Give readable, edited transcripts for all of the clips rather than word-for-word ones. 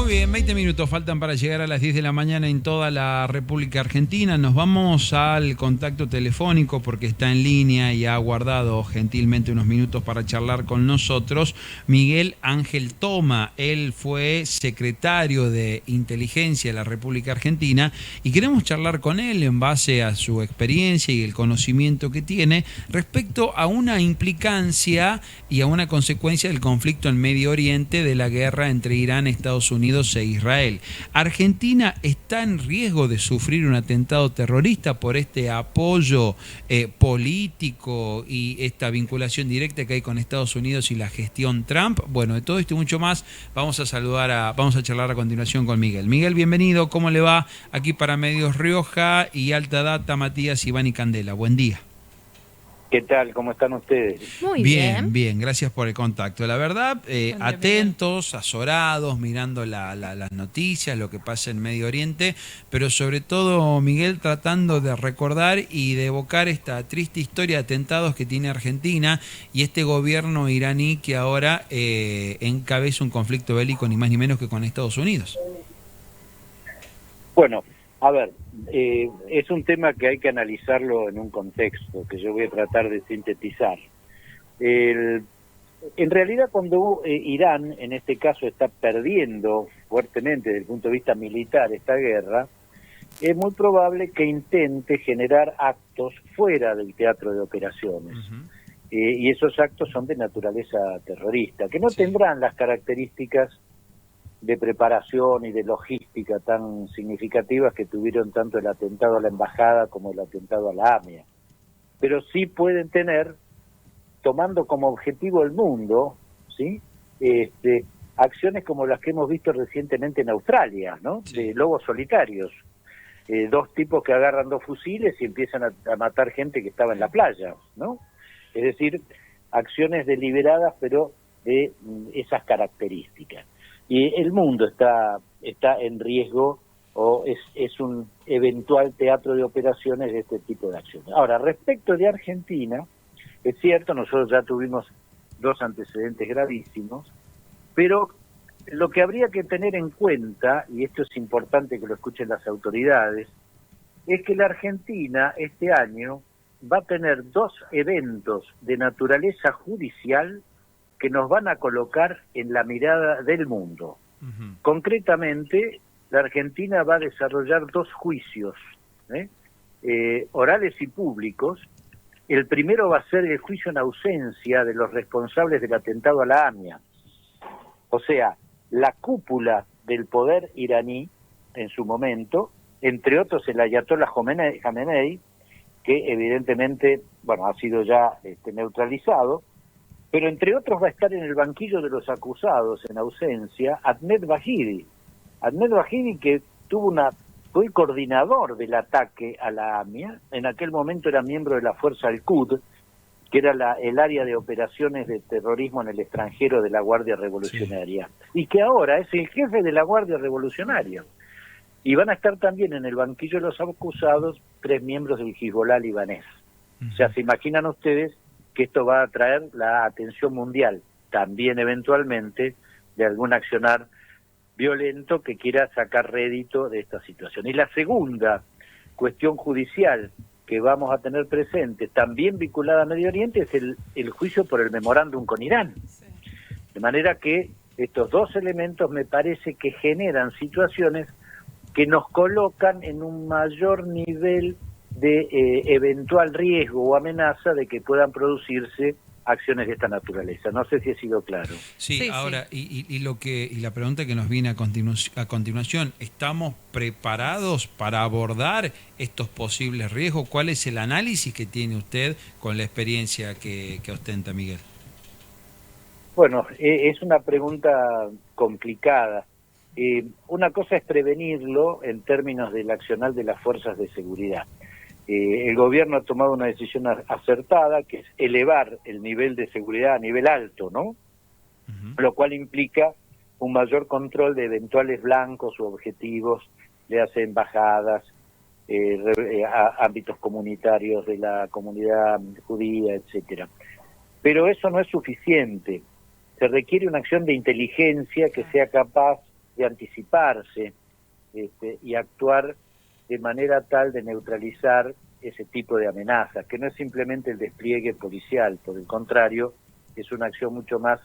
Muy bien, 20 minutos faltan para llegar a las 10 de la mañana en toda la República Argentina. Nos vamos al contacto telefónico porque está en línea y ha guardado gentilmente unos minutos para charlar con nosotros Miguel Ángel Toma. Él fue secretario de Inteligencia de la República Argentina y queremos charlar con él en base a su experiencia y el conocimiento que tiene respecto a una implicancia y a una consecuencia del conflicto en Medio Oriente de la guerra entre Irán, Estados Unidos e Israel. ¿Argentina está en riesgo de sufrir un atentado terrorista por este apoyo político y esta vinculación directa que hay con Estados Unidos y la gestión Trump? Bueno, de todo esto y mucho más vamos a charlar a continuación con Miguel. Miguel, bienvenido. ¿Cómo le va? Aquí para Medios Rioja y Alta Data, Matías, Iván y Candela. Buen día. ¿Qué tal? ¿Cómo están ustedes? Muy bien. Bien, gracias por el contacto. La verdad, atentos, azorados, mirando las noticias, lo que pasa en Medio Oriente, pero sobre todo, Miguel, tratando de recordar y de evocar esta triste historia de atentados que tiene Argentina y este gobierno iraní que ahora encabeza un conflicto bélico ni más ni menos que con Estados Unidos. Bueno, a ver, es un tema que hay que analizarlo en un contexto que yo voy a tratar de sintetizar. En realidad, cuando Irán, en este caso, está perdiendo fuertemente desde el punto de vista militar esta guerra, es muy probable que intente generar actos fuera del teatro de operaciones. Y esos actos son de naturaleza terrorista, que no tendrán las características de preparación y de logística tan significativas que tuvieron tanto el atentado a la embajada como el atentado a la AMIA. Pero sí pueden tener, tomando como objetivo el mundo, ¿sí? Acciones como las que hemos visto recientemente en Australia, ¿no? De lobos solitarios. Dos tipos que agarran dos fusiles y empiezan a matar gente que estaba en la playa, ¿no? Es decir, acciones deliberadas pero de esas características. Y el mundo está en riesgo o es un eventual teatro de operaciones de este tipo de acciones. Ahora, respecto de Argentina, es cierto, nosotros ya tuvimos dos antecedentes gravísimos, pero lo que habría que tener en cuenta, y esto es importante que lo escuchen las autoridades, es que la Argentina este año va a tener dos eventos de naturaleza judicial que nos van a colocar en la mirada del mundo. Concretamente, la Argentina va a desarrollar dos juicios, orales y públicos. El primero va a ser el juicio en ausencia de los responsables del atentado a la AMIA. O sea, la cúpula del poder iraní en su momento, entre otros el ayatollah Jamenei, que evidentemente, bueno, ha sido ya neutralizado, pero entre otros va a estar en el banquillo de los acusados en ausencia Ahmed Vahidi. Ahmed Vahidi, que fue coordinador del ataque a la AMIA, en aquel momento era miembro de la fuerza Al-Quds, que era el área de operaciones de terrorismo en el extranjero de la Guardia Revolucionaria, y que ahora es el jefe de la Guardia Revolucionaria. Y van a estar también en el banquillo de los acusados 3 miembros del Hezbollah libanés. O sea, se imaginan ustedes que esto va a atraer la atención mundial, también eventualmente de algún accionar violento que quiera sacar rédito de esta situación. Y la segunda cuestión judicial que vamos a tener presente, también vinculada a Medio Oriente, es el juicio por el memorándum con Irán. De manera que estos dos elementos me parece que generan situaciones que nos colocan en un mayor nivel de eventual riesgo o amenaza de que puedan producirse acciones de esta naturaleza. No sé si he sido claro. Sí, ahora, sí. Y la pregunta que nos viene a continuación, ¿estamos preparados para abordar estos posibles riesgos? ¿Cuál es el análisis que tiene usted con la experiencia que ostenta, Miguel? Bueno, es una pregunta complicada. Una cosa es prevenirlo en términos del accionar de las fuerzas de seguridad. El gobierno ha tomado una decisión acertada, que es elevar el nivel de seguridad a nivel alto, ¿no? Lo cual implica un mayor control de eventuales blancos o objetivos, le hace embajadas, ámbitos comunitarios de la comunidad judía, etcétera. Pero eso no es suficiente. Se requiere una acción de inteligencia que sea capaz de anticiparse y actuar de manera tal de neutralizar ese tipo de amenazas, que no es simplemente el despliegue policial, por el contrario, es una acción mucho más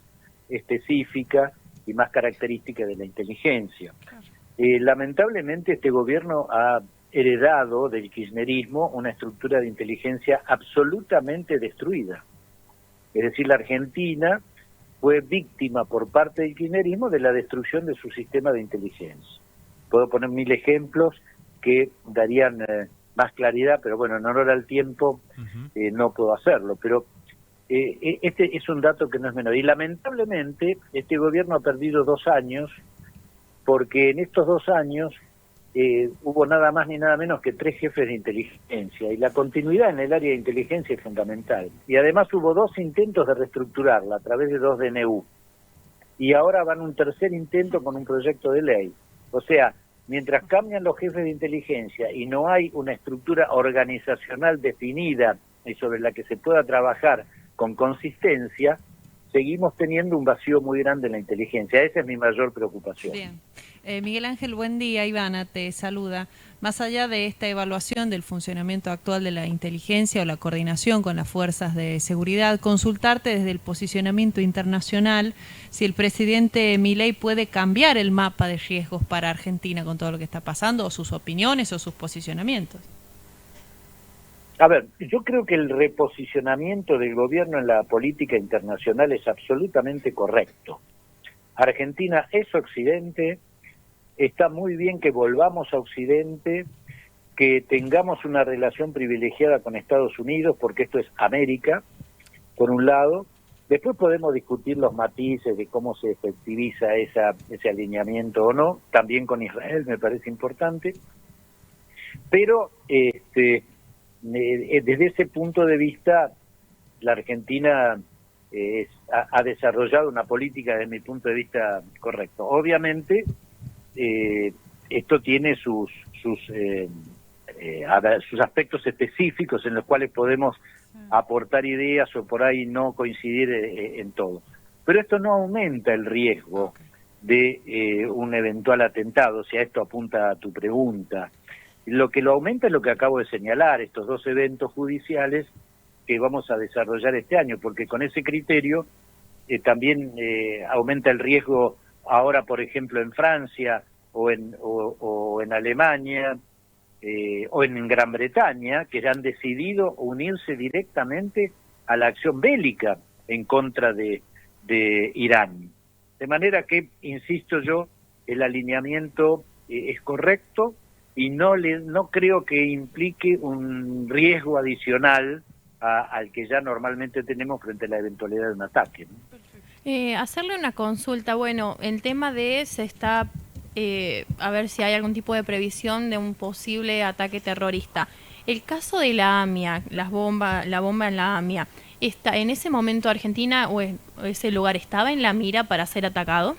específica y más característica de la inteligencia. Lamentablemente este gobierno ha heredado del kirchnerismo una estructura de inteligencia absolutamente destruida. Es decir, la Argentina fue víctima por parte del kirchnerismo de la destrucción de su sistema de inteligencia. Puedo poner 1000 ejemplos que darían más claridad, pero bueno, en honor al tiempo no puedo hacerlo. Pero este es un dato que no es menor. Y lamentablemente este gobierno ha perdido 2 años, porque en estos 2 años hubo nada más ni nada menos que 3 jefes de inteligencia, y la continuidad en el área de inteligencia es fundamental. Y además hubo 2 intentos de reestructurarla a través de 2 DNU, y ahora van un tercer intento con un proyecto de ley. O sea, mientras cambian los jefes de inteligencia y no hay una estructura organizacional definida y sobre la que se pueda trabajar con consistencia, seguimos teniendo un vacío muy grande en la inteligencia. Esa es mi mayor preocupación. Bien. Miguel Ángel, buen día. Ivana te saluda. Más allá de esta evaluación del funcionamiento actual de la inteligencia o la coordinación con las fuerzas de seguridad, consultarte desde el posicionamiento internacional si el presidente Milei puede cambiar el mapa de riesgos para Argentina con todo lo que está pasando, o sus opiniones o sus posicionamientos. A ver, yo creo que el reposicionamiento del gobierno en la política internacional es absolutamente correcto. Argentina es Occidente, está muy bien que volvamos a Occidente, que tengamos una relación privilegiada con Estados Unidos, porque esto es América, por un lado. Después podemos discutir los matices de cómo se efectiviza ese alineamiento o no, también con Israel me parece importante, pero desde ese punto de vista, la Argentina ha desarrollado una política, desde mi punto de vista, correcta. Obviamente, esto tiene sus aspectos específicos en los cuales podemos aportar ideas o por ahí no coincidir en todo. Pero esto no aumenta el riesgo de un eventual atentado, si a esto apunta a tu pregunta. Lo que lo aumenta es lo que acabo de señalar, estos 2 eventos judiciales que vamos a desarrollar este año, porque con ese criterio también aumenta el riesgo ahora, por ejemplo, en Francia o en Alemania o en Gran Bretaña, que ya han decidido unirse directamente a la acción bélica en contra de Irán. De manera que, insisto yo, el alineamiento es correcto, y no creo que implique un riesgo adicional al que ya normalmente tenemos frente a la eventualidad de un ataque, ¿no? Hacerle una consulta. Bueno, el tema de se está a ver si hay algún tipo de previsión de un posible ataque terrorista. El caso de la AMIA, la bomba en la AMIA, ¿está en ese momento Argentina o ese lugar estaba en la mira para ser atacado?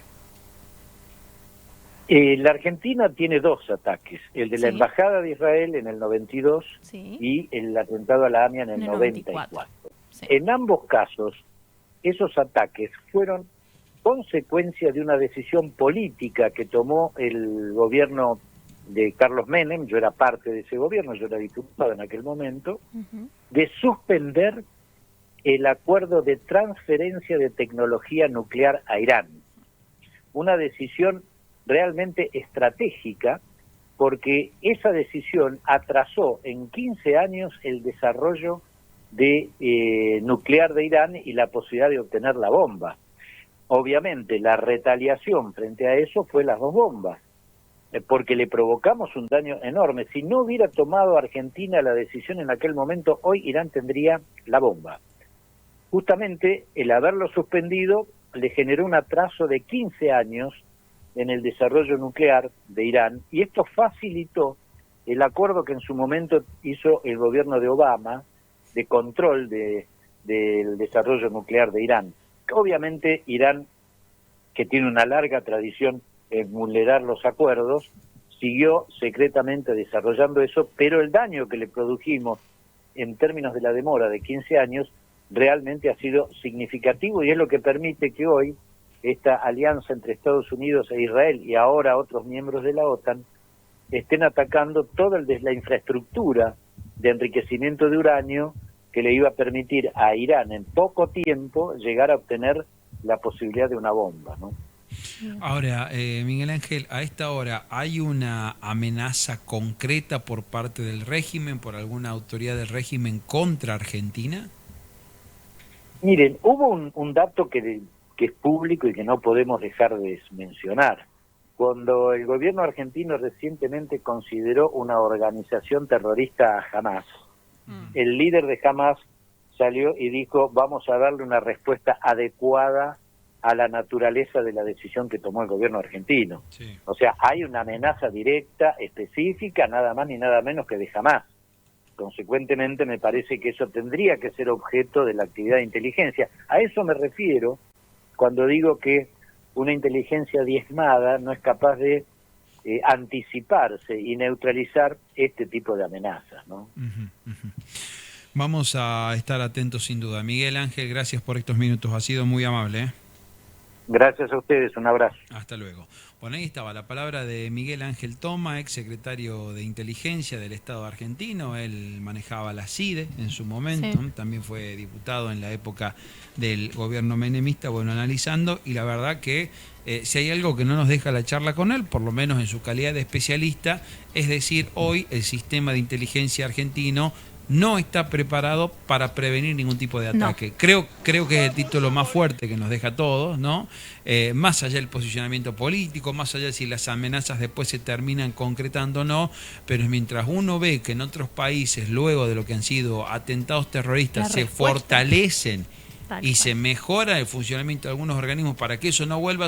La Argentina tiene 2 ataques, el de la Embajada de Israel en el 92 y el atentado a la AMIA en el 94. Sí. En ambos casos, esos ataques fueron consecuencia de una decisión política que tomó el gobierno de Carlos Menem, yo era parte de ese gobierno, yo era diputado en aquel momento, de suspender el acuerdo de transferencia de tecnología nuclear a Irán. Una decisión realmente estratégica, porque esa decisión atrasó en 15 años el desarrollo de nuclear de Irán y la posibilidad de obtener la bomba. Obviamente la retaliación frente a eso fue las 2 bombas, porque le provocamos un daño enorme. Si no hubiera tomado Argentina la decisión en aquel momento, hoy Irán tendría la bomba. Justamente el haberlo suspendido le generó un atraso de 15 años en el desarrollo nuclear de Irán, y esto facilitó el acuerdo que en su momento hizo el gobierno de Obama de control del desarrollo nuclear de Irán. Obviamente Irán, que tiene una larga tradición en vulnerar los acuerdos, siguió secretamente desarrollando eso, pero el daño que le produjimos en términos de la demora de 15 años realmente ha sido significativo, y es lo que permite que hoy esta alianza entre Estados Unidos e Israel y ahora otros miembros de la OTAN estén atacando toda la infraestructura de enriquecimiento de uranio que le iba a permitir a Irán en poco tiempo llegar a obtener la posibilidad de una bomba, ¿no? Ahora, Miguel Ángel, a esta hora, ¿hay una amenaza concreta por parte del régimen, por alguna autoridad del régimen contra Argentina? Miren, hubo un dato que es público y que no podemos dejar de mencionar. Cuando el gobierno argentino recientemente consideró una organización terrorista a Hamás, el líder de Hamás salió y dijo, vamos a darle una respuesta adecuada a la naturaleza de la decisión que tomó el gobierno argentino. Sí. O sea, hay una amenaza directa, específica, nada más ni nada menos que de Hamás. Consecuentemente, me parece que eso tendría que ser objeto de la actividad de inteligencia. A eso me refiero cuando digo que una inteligencia diezmada no es capaz de anticiparse y neutralizar este tipo de amenazas, ¿no? Vamos a estar atentos sin duda. Miguel Ángel, gracias por estos minutos, ha sido muy amable, ¿eh? Gracias a ustedes, un abrazo. Hasta luego. Bueno, ahí estaba la palabra de Miguel Ángel Toma, ex secretario de Inteligencia del Estado argentino. Él manejaba la CIDE en su momento, sí. También fue diputado en la época del gobierno menemista, bueno, analizando, y la verdad que si hay algo que no nos deja la charla con él, por lo menos en su calidad de especialista, es decir, hoy el sistema de inteligencia argentino no está preparado para prevenir ningún tipo de ataque. No. Creo que es el título más fuerte que nos deja a todos, ¿no? Más allá del posicionamiento político, más allá de si las amenazas después se terminan concretando o no, pero mientras uno ve que en otros países, luego de lo que han sido atentados terroristas, se fortalecen y se mejora el funcionamiento de algunos organismos para que eso no vuelva